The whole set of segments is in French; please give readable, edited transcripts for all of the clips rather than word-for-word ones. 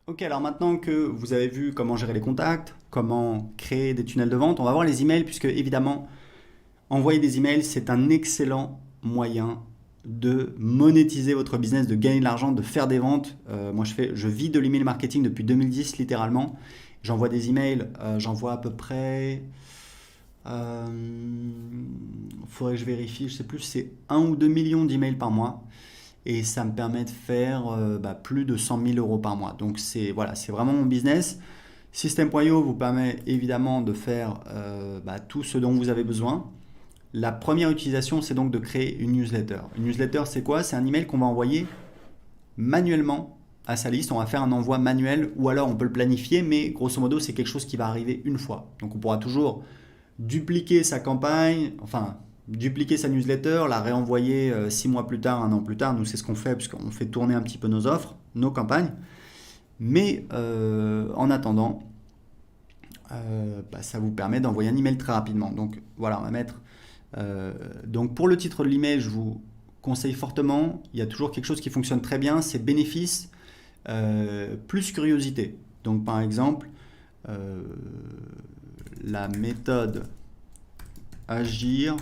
Ok, alors maintenant que vous avez vu comment gérer les contacts, comment créer des tunnels de vente, on va voir les emails puisque évidemment, envoyer des emails, c'est un excellent moyen de monétiser votre business, de gagner de l'argent, de faire des ventes. Moi, je vis de l'email marketing depuis 2010 littéralement. J'envoie des emails, j'envoie à peu près, euh, faudrait que je vérifie, je sais plus, c'est 1 ou 2 millions d'emails par mois et ça me permet de faire plus de 100 000 euros par mois. Donc c'est voilà, c'est vraiment mon business. System.io vous permet évidemment de faire tout ce dont vous avez besoin. La première utilisation, c'est donc de créer une newsletter. Une newsletter, c'est quoi? C'est un email qu'on va envoyer manuellement à sa liste. On va faire un envoi manuel ou alors on peut le planifier, mais grosso modo, c'est quelque chose qui va arriver une fois. Donc on pourra toujours dupliquer sa campagne, enfin dupliquer sa newsletter, la réenvoyer 6 mois plus tard, 1 an plus tard. Nous, c'est ce qu'on fait puisqu'on fait tourner un petit peu nos offres, nos campagnes. Mais en attendant, ça vous permet d'envoyer un email très rapidement. Donc voilà, on va mettre. Donc pour le titre de l'email, je vous conseille fortement. Il y a toujours quelque chose qui fonctionne très bien, c'est bénéfice plus curiosité. Donc par exemple, euh, la méthode agir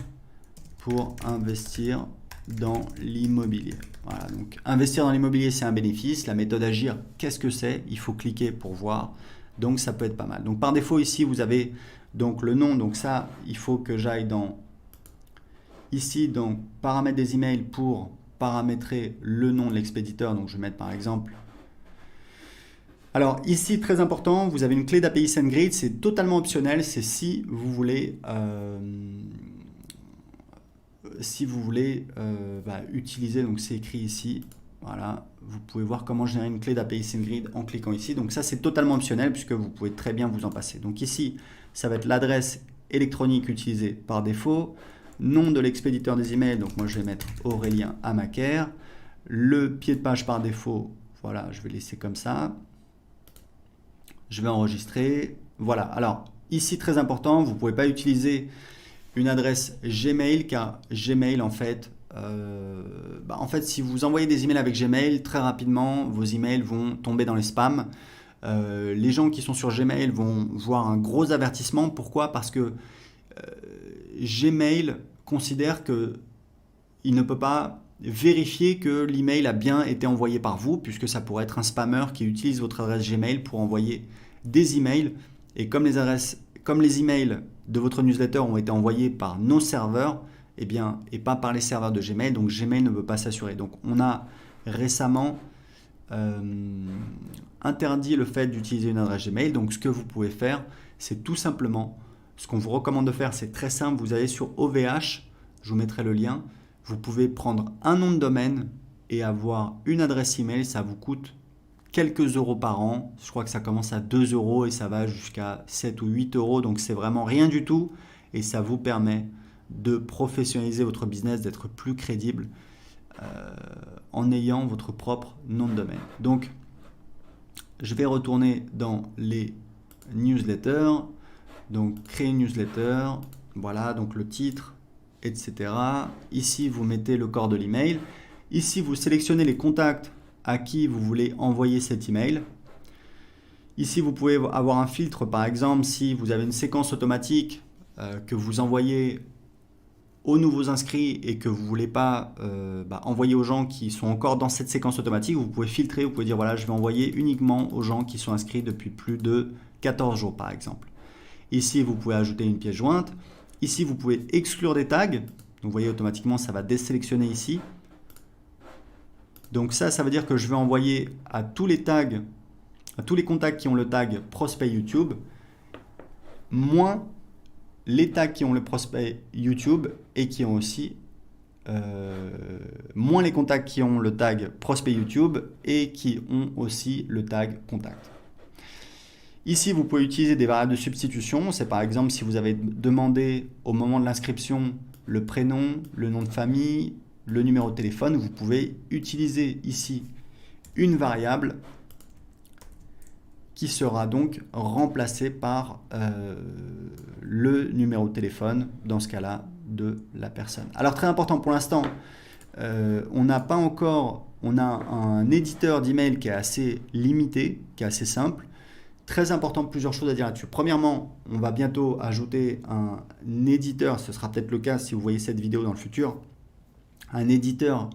pour investir dans l'immobilier. Voilà, donc investir dans l'immobilier, c'est un bénéfice. La méthode agir, qu'est-ce que c'est? Il faut cliquer pour voir. Donc ça peut être pas mal. Donc par défaut ici, vous avez donc le nom. Donc ça, il faut que j'aille dans ici, donc paramètres des emails pour paramétrer le nom de l'expéditeur. Donc je vais mettre par exemple. Alors ici, très important, vous avez une clé d'API SendGrid. C'est totalement optionnel. C'est si vous voulez utiliser, donc c'est écrit ici, voilà, vous pouvez voir comment générer une clé d'API SendGrid en cliquant ici. Donc ça, c'est totalement optionnel puisque vous pouvez très bien vous en passer. Donc ici, ça va être l'adresse électronique utilisée par défaut, nom de l'expéditeur des emails, donc moi je vais mettre Aurélien Amaker, le pied de page par défaut, voilà, je vais laisser comme ça, je vais enregistrer, voilà. Alors ici, très important, vous ne pouvez pas utiliser une adresse Gmail car Gmail en fait si vous envoyez des emails avec Gmail, très rapidement vos emails vont tomber dans les spams. Les gens qui sont sur Gmail vont voir un gros avertissement. Pourquoi? Parce que Gmail considère que il ne peut pas vérifier que l'email a bien été envoyé par vous, puisque ça pourrait être un spammer qui utilise votre adresse Gmail pour envoyer des emails. Et comme les emails de votre newsletter ont été envoyés par nos serveurs, et pas par les serveurs de Gmail, donc Gmail ne peut pas s'assurer. Donc on a récemment euh, interdit le fait d'utiliser une adresse Gmail. Donc ce que vous pouvez faire, c'est tout simplement, ce qu'on vous recommande de faire, c'est très simple, vous allez sur OVH, je vous mettrai le lien, vous pouvez prendre un nom de domaine et avoir une adresse email, ça vous coûte quelques euros par an. Je crois que ça commence à 2 euros et ça va jusqu'à 7 ou 8 euros. Donc c'est vraiment rien du tout et ça vous permet de professionnaliser votre business, d'être plus crédible en ayant votre propre nom de domaine. Donc je vais retourner dans les newsletters. Donc créer une newsletter. Voilà, donc le titre, etc. Ici, vous mettez le corps de l'email. Ici, vous sélectionnez les contacts à qui vous voulez envoyer cet email. Ici, vous pouvez avoir un filtre, par exemple, si vous avez une séquence automatique que vous envoyez aux nouveaux inscrits et que vous ne voulez pas envoyer aux gens qui sont encore dans cette séquence automatique, vous pouvez filtrer, vous pouvez dire voilà, je vais envoyer uniquement aux gens qui sont inscrits depuis plus de 14 jours, par exemple. Ici, vous pouvez ajouter une pièce jointe. Ici, vous pouvez exclure des tags. Donc, vous voyez, automatiquement, ça va désélectionner ici. Donc ça veut dire que je vais envoyer à tous les tags, à tous les contacts qui ont le tag prospect YouTube, moins les tags qui ont le prospect YouTube et qui ont aussi moins les contacts qui ont le tag prospect YouTube et qui ont aussi le tag contact. Ici, vous pouvez utiliser des variables de substitution. C'est par exemple si vous avez demandé au moment de l'inscription le prénom, le nom de famille, le numéro de téléphone, vous pouvez utiliser ici une variable qui sera donc remplacée par le numéro de téléphone, dans ce cas-là, de la personne. Alors très important pour l'instant, on n'a pas encore, on a un éditeur d'email qui est assez limité, qui est assez simple. Très important, plusieurs choses à dire là-dessus. Premièrement, on va bientôt ajouter un éditeur, ce sera peut-être le cas si vous voyez cette vidéo dans le futur, un éditeur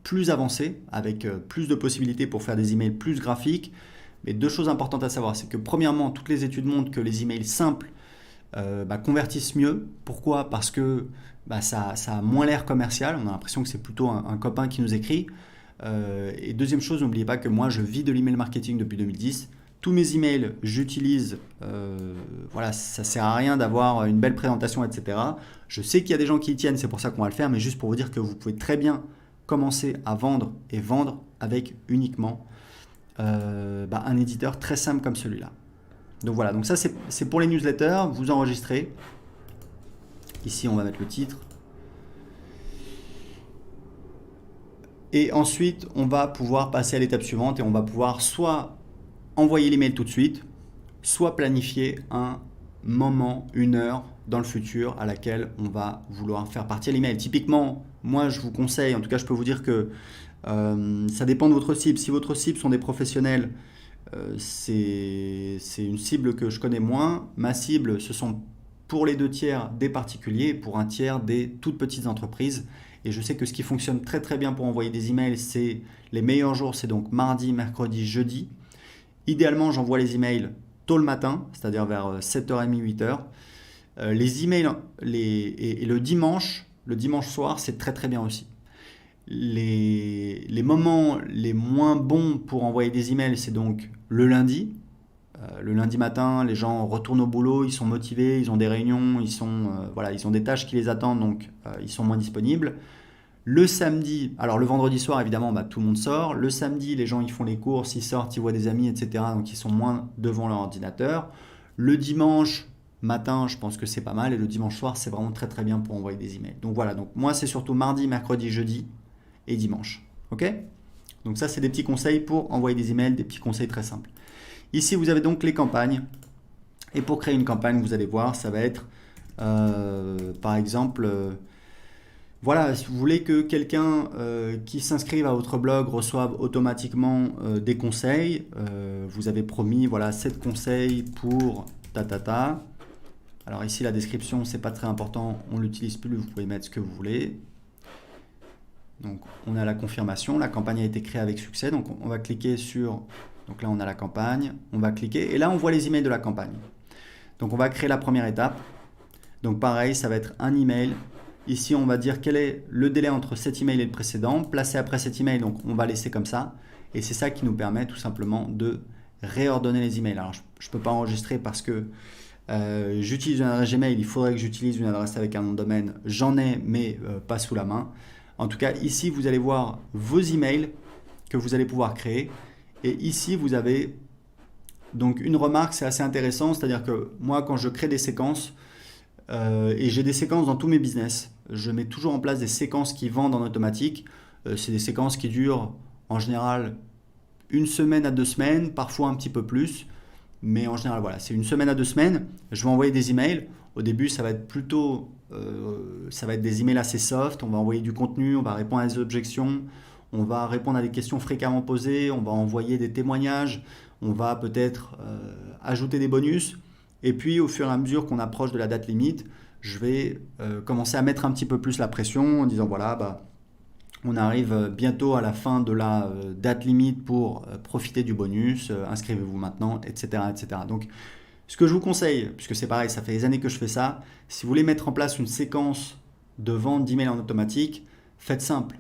plus avancé, avec plus de possibilités pour faire des emails plus graphiques. Mais deux choses importantes à savoir, c'est que premièrement, toutes les études montrent que les emails simples convertissent mieux. Pourquoi? Parce que ça a moins l'air commercial, on a l'impression que c'est plutôt un copain qui nous écrit. Et deuxième chose, n'oubliez pas que moi je vis de l'email marketing depuis 2010. Tous mes emails, j'utilise, voilà, ça sert à rien d'avoir une belle présentation, etc. Je sais qu'il y a des gens qui y tiennent, c'est pour ça qu'on va le faire, mais juste pour vous dire que vous pouvez très bien commencer à vendre et vendre avec uniquement un éditeur très simple comme celui-là. Donc voilà, donc ça c'est pour les newsletters, vous enregistrez. Ici on va mettre le titre. Et ensuite on va pouvoir passer à l'étape suivante et on va pouvoir soit envoyer l'email tout de suite, soit planifier un moment, une heure dans le futur à laquelle on va vouloir faire partir l'email. Typiquement, moi je vous conseille, en tout cas je peux vous dire que ça dépend de votre cible. Si votre cible sont des professionnels, c'est une cible que je connais moins. Ma cible, ce sont pour les 2/3 des particuliers, pour 1/3 des toutes petites entreprises. Et je sais que ce qui fonctionne très très bien pour envoyer des emails, c'est les meilleurs jours, c'est donc mardi, mercredi, jeudi. Idéalement, j'envoie les emails tôt le matin, c'est-à-dire vers 7h30, 8h. Les emails et le dimanche soir, c'est très très bien aussi. Les moments les moins bons pour envoyer des emails, c'est donc le lundi. Le lundi matin, les gens retournent au boulot, ils sont motivés, ils ont des réunions, ils ont des tâches qui les attendent, donc ils sont moins disponibles. Le samedi, alors le vendredi soir, évidemment, tout le monde sort. Le samedi, les gens ils font les courses, ils sortent, ils voient des amis, etc. Donc ils sont moins devant leur ordinateur. Le dimanche matin, je pense que c'est pas mal. Et le dimanche soir, c'est vraiment très très bien pour envoyer des emails. Donc voilà, donc moi c'est surtout mardi, mercredi, jeudi et dimanche. Ok? Donc ça, c'est des petits conseils pour envoyer des emails, des petits conseils très simples. Ici, vous avez donc les campagnes. Et pour créer une campagne, vous allez voir, ça va être par exemple... voilà, si vous voulez que quelqu'un qui s'inscrive à votre blog reçoive automatiquement des conseils, vous avez promis, voilà, 7 conseils pour ta. Alors ici, la description, c'est pas très important, on l'utilise plus, vous pouvez mettre ce que vous voulez. Donc, on a la confirmation, la campagne a été créée avec succès, donc on va cliquer sur... Donc là, on a la campagne, on va cliquer, et là, on voit les emails de la campagne. Donc, on va créer la première étape. Donc, pareil, ça va être un email. Ici, on va dire quel est le délai entre cet email et le précédent. Placé après cet email, donc on va laisser comme ça. Et c'est ça qui nous permet tout simplement de réordonner les emails. Alors, je ne peux pas enregistrer parce que j'utilise une adresse Gmail. Il faudrait que j'utilise une adresse avec un nom de domaine. J'en ai, mais pas sous la main. En tout cas, ici, vous allez voir vos emails que vous allez pouvoir créer. Et ici, vous avez donc une remarque, c'est assez intéressant. C'est-à-dire que moi, quand je crée des séquences, et j'ai des séquences dans tous mes business. Je mets toujours en place des séquences qui vendent en automatique. C'est des séquences qui durent en général 1 semaine à 2 semaines, parfois un petit peu plus. Mais en général, voilà, c'est 1 semaine à 2 semaines. Je vais envoyer des emails. Au début, ça va être plutôt des emails assez soft. On va envoyer du contenu, on va répondre à des objections, on va répondre à des questions fréquemment posées, on va envoyer des témoignages, on va peut-être ajouter des bonus. Et puis, au fur et à mesure qu'on approche de la date limite, je vais commencer à mettre un petit peu plus la pression en disant voilà, on arrive bientôt à la fin de la date limite pour profiter du bonus, inscrivez-vous maintenant, etc., etc. Donc, ce que je vous conseille, puisque c'est pareil, ça fait des années que je fais ça, si vous voulez mettre en place une séquence de vente d'emails en automatique, faites simple.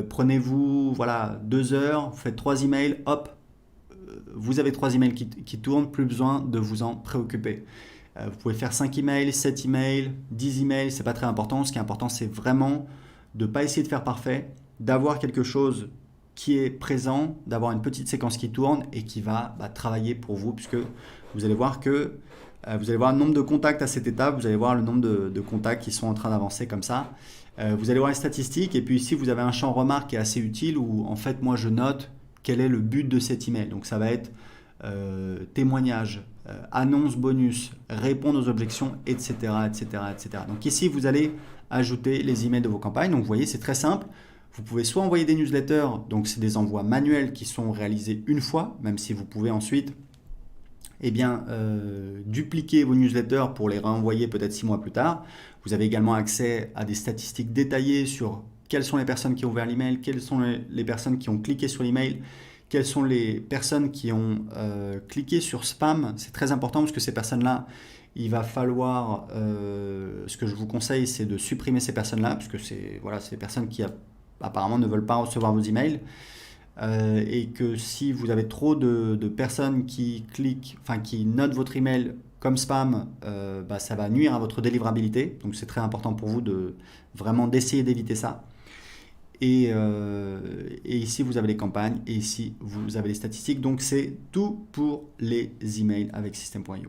Prenez-vous 2 heures, vous faites 3 emails, hop, vous avez 3 emails qui tournent, plus besoin de vous en préoccuper. Vous pouvez faire 5 emails, 7 emails, 10 emails, c'est pas très important. Ce qui est important, c'est vraiment de ne pas essayer de faire parfait, d'avoir quelque chose qui est présent, d'avoir une petite séquence qui tourne et qui va travailler pour vous, puisque vous allez voir que vous allez voir le nombre de contacts à cette étape, vous allez voir le nombre de contacts qui sont en train d'avancer comme ça. Vous allez voir les statistiques et puis ici, vous avez un champ remarque qui est assez utile où en fait, moi, je note quel est le but de cet email. Donc ça va être témoignage, annonces bonus, répondre aux objections, etc., etc., etc. Donc ici, vous allez ajouter les emails de vos campagnes. Donc vous voyez, c'est très simple. Vous pouvez soit envoyer des newsletters, donc c'est des envois manuels qui sont réalisés une fois, même si vous pouvez ensuite dupliquer vos newsletters pour les renvoyer peut-être 6 mois plus tard. Vous avez également accès à des statistiques détaillées sur quelles sont les personnes qui ont ouvert l'email, quelles sont les personnes qui ont cliqué sur l'email, quelles sont les personnes qui ont cliqué sur spam. C'est très important parce que ces personnes-là, il va falloir, ce que je vous conseille, c'est de supprimer ces personnes-là, puisque c'est des personnes qui apparemment ne veulent pas recevoir vos emails. Et que si vous avez trop de personnes qui cliquent, qui notent votre email comme spam, ça va nuire à votre délivrabilité. Donc c'est très important pour vous d'essayer d'éviter ça. Et ici vous avez les campagnes et ici vous avez les statistiques. Donc c'est tout pour les emails avec System.io.